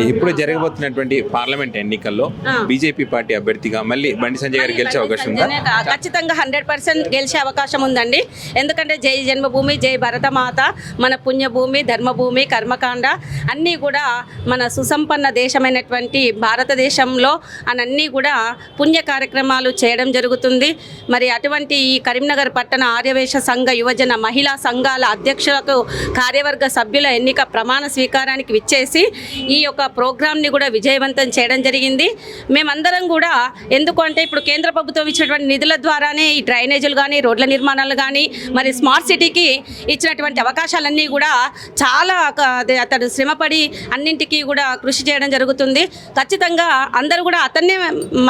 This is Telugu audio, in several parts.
ఇప్పుడు జరగబోతున్నటువంటి పార్లమెంట్ ఎన్నికల్లో బీజేపీ పార్టీ అభ్యర్థిగా మళ్ళీ బండి సంజయ్ గారు గెలిచే అవకాశం ఉందా? ఖచ్చితంగా 100% గెలిచే అవకాశం ఉందండి. ఎందుకంటే జై జన్మభూమి, జై భరతమాత, మన పుణ్యభూమి, ధర్మభూమి, కర్మకాండ అన్నీ కూడా మన సుసంపన్న దేశమైనటువంటి భారతదేశంలో అన్నీ కూడా పుణ్య కార్యక్రమాలు చేయడం జరుగుతుంది. మరి అటువంటి ఈ కరీంనగర్ పట్టణ ఆర్యవేశ సంఘ యువజన మహిళా సంఘాల అధ్యక్షులకు కార్యవర్గ సభ్యుల ఎన్నిక ప్రమాణ స్వీకారానికి విచ్చేసి ఈ యొక్క ప్రోగ్రామ్ని కూడా విజయవంతం చేయడం జరిగింది. మేమందరం కూడా ఎందుకు అంటే ఇప్పుడు కేంద్ర ప్రభుత్వం ఇచ్చినటువంటి నిధుల ద్వారానే ఈ డ్రైనేజీలు కానీ, రోడ్ల నిర్మాణాలు కానీ, మరి స్మార్ట్ సిటీకి ఇచ్చినటువంటి అవకాశాలన్నీ కూడా చాలా అతడు శ్రమపడి అన్నింటికీ కూడా కృషి చేయడం జరుగుతుంది. ఖచ్చితంగా అందరూ కూడా అతన్నే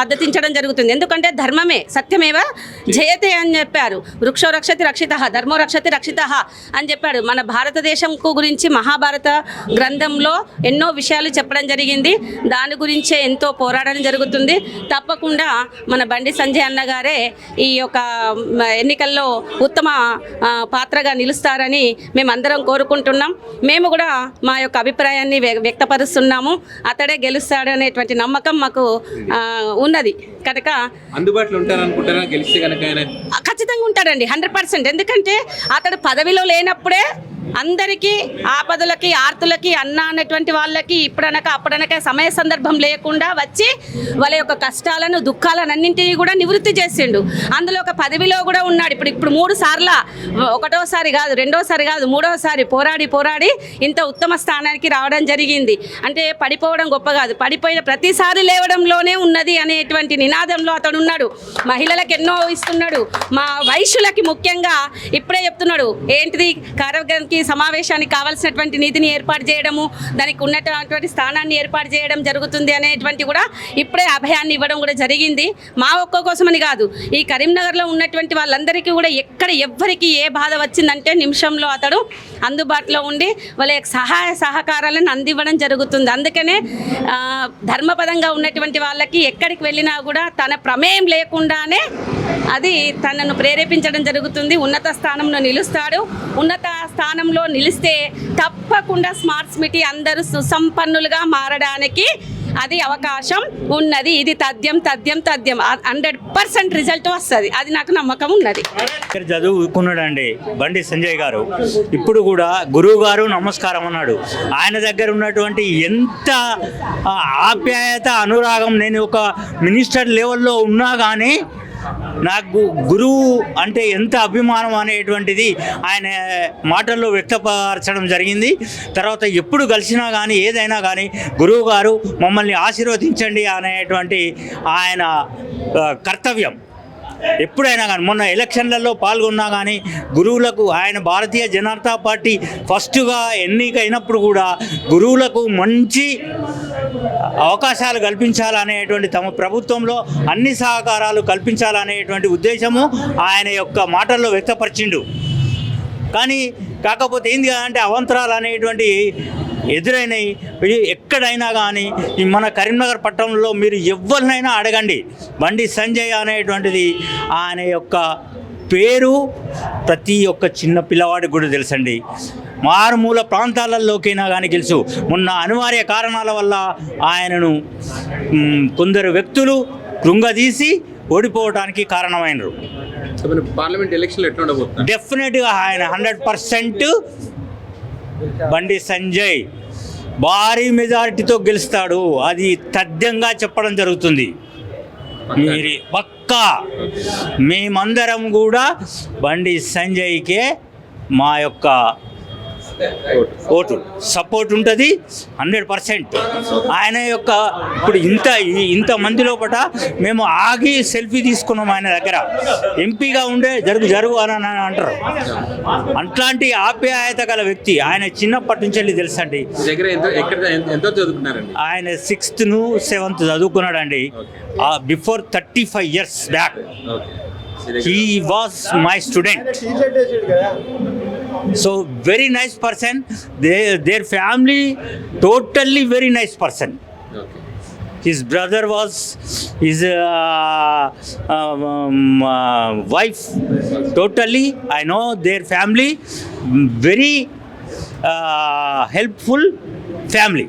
మద్దతించడం జరుగుతుంది. ఎందుకంటే ధర్మమే సత్యమేవ జయతే అని చెప్పారు. వృక్షో రక్షతి రక్షిత, ధర్మో రక్షతి రక్షిత అని చెప్పాడు. మన భారతదేశం గురించి మహాభారత గ్రంథంలో ఎన్నో విషయాలు చెప్పడం జరిగింది. దాని గురించే ఎంతో పోరాడడం జరుగుతుంది. తప్పకుండా మన బండి సంజయ్ అన్న గారే ఈ యొక్క ఎన్నికల్లో ఉత్తమ పాత్రగా నిలుస్తారని మేమందరం కోరుకుంటున్నాం. మేము కూడా మా యొక్క అభిప్రాయాన్ని వ్యక్తపరుస్తున్నాము. అతడే గెలుస్తాడు అనేటువంటి నమ్మకం మాకు ఉన్నది కనుక అందుబాటులో ఉంటారనుకుంటారా గెలిస్తే కనుక? ఖచ్చితంగా ఉంటాడండి 100%. ఎందుకంటే అతడు పదవిలో లేనప్పుడే అందరికీ ఆపదలకి, ఆర్తులకి, అన్న అన్నటువంటి వాళ్ళకి ఇప్పుడనక అప్పుడనక సమయ సందర్భం లేకుండా వచ్చి వాళ్ళ యొక్క కష్టాలను, దుఃఖాలను అన్నింటినీ కూడా నివృత్తి చేసిండు. అందులో ఒక పదవిలో కూడా ఉన్నాడు. ఇప్పుడు 3 సార్లు, ఒకటోసారి కాదు, రెండోసారి కాదు, మూడోసారి పోరాడి ఇంత ఉత్తమ స్థానానికి రావడం జరిగింది. అంటే పడిపోవడం గొప్ప కాదు, పడిపోయిన ప్రతిసారి లేవడంలోనే ఉన్నది అనేటువంటి నినాదంలో అతడు ఉన్నాడు. మహిళలకు ఎన్నో ఇస్తున్నాడు. మా వైశ్యులకి ముఖ్యంగా ఇప్పుడే చెప్తున్నాడు. ఏంటిది కార్యక్రమానికి సమావేశానికి కావాల్సినటువంటి నిధిని ఏర్పాటు చేయడము, దానికి ఉన్నటువంటి స్థానాన్ని ఏర్పాటు చేయడం జరుగుతుంది అనేటువంటి కూడా ఇప్పుడే అభయాన్ని ఇవ్వడం కూడా జరిగింది. మా ఒక్క కోసమని కాదు, ఈ కరీంనగర్లో ఉన్నటువంటి వాళ్ళందరికీ కూడా ఎవ్వరికి ఏ బాధ వచ్చిందంటే నిమిషంలో అతడు అందుబాటులో ఉండి వాళ్ళ యొక్క సహాయ సహకారాలను అందివ్వడం జరుగుతుంది. అందుకనే ధర్మపదంగా ఉన్నటువంటి వాళ్ళకి ఎక్కడికి వెళ్ళినా కూడా తన ప్రమేయం లేకుండానే అది తనను ప్రేరేపించడం జరుగుతుంది. ఉన్నత స్థానంలో నిలుస్తాడు. ఉన్నత స్థానంలో నిలిస్తే తప్పకుండా స్మార్ట్ సిటీ అందరూ సుసంపన్నులుగా మారడానికి అది అవకాశం ఉన్నది. ఇది తథ్యం 100% రిజల్ట్ వస్తుంది. అది నాకు నమ్మకం ఉన్నది. చదువుకున్నాడండి బండి సంజయ్ గారు. ఇప్పుడు కూడా గురువు గారు నమస్కారం అన్నాడు. ఆయన దగ్గర ఉన్నటువంటి ఎంత ఆప్యాయత, అనురాగం, నేను ఒక మినిస్టర్ లెవెల్లో ఉన్నా కానీ నాకు గురువు అంటే ఎంత అభిమానం అనేటువంటిది ఆయన మాటల్లో వ్యక్తపరచడం జరిగింది. తర్వాత ఎప్పుడు కలిసినా కానీ ఏదైనా కానీ గురువు గారు మమ్మల్ని ఆశీర్వదించండి అనేటువంటి ఆయన కర్తవ్యం ఎప్పుడైనా కానీ, మొన్న ఎలక్షన్లలో పాల్గొన్నా కానీ గురువులకు ఆయన భారతీయ జనతా పార్టీ ఫస్ట్గా ఎన్నికైనప్పుడు కూడా గురువులకు మంచి అవకాశాలు కల్పించాలనేటువంటి, తమ ప్రభుత్వంలో అన్ని సహకారాలు కల్పించాలనేటువంటి ఉద్దేశము ఆయన యొక్క మాటల్లో వ్యక్తపరిచిండు. కానీ కాకపోతే ఏంది అంటే అవంతరాలు అనేటువంటి ఎదురైనాయి. ఎక్కడైనా కానీ మన కరీంనగర్ పట్టణంలో మీరు ఎవరినైనా అడగండి, బండి సంజయ్ అనేటువంటిది ఆయన యొక్క పేరు ప్రతి ఒక్క చిన్న పిల్లవాడికి కూడా తెలుసండి. మారుమూల ప్రాంతాలలోకైనా కానీ తెలుసు. మొన్న అనివార్య కారణాల వల్ల ఆయనను కొందరు వ్యక్తులు కృంగదీసి ఓడిపోవడానికి కారణమైనరు. పార్లమెంట్ ఎలక్షన్లు ఎట్లా ఉండబోతుంది? డెఫినెట్గా ఆయన 100% బండి సంజయ్ భారీ మెజారిటీతో గెలుస్తాడు. అది తథ్యంగా చెప్పడం జరుగుతుంది. మీరు పక్కా మేమందరం కూడా బండి సంజయ్కే మా యొక్క ఓటు సపోర్ట్ ఉంటుంది 100%. ఆయన యొక్క ఇప్పుడు ఇంత మంది లోపల మేము ఆగి సెల్ఫీ తీసుకున్నాం ఆయన దగ్గర. ఎంపీగా ఉండే జరుగు అని అంటారు. అట్లాంటి ఆప్యాయత గల వ్యక్తి ఆయన. చిన్నప్పటి నుంచి వెళ్ళి తెలుసండి. ఆయన 6th to 7th చదువుకున్నాడండి. Before 35 years back he was my student. So very nice person. Their family totally very nice person. Okay. His brother was his wife. Totally, I know their family very helpful family.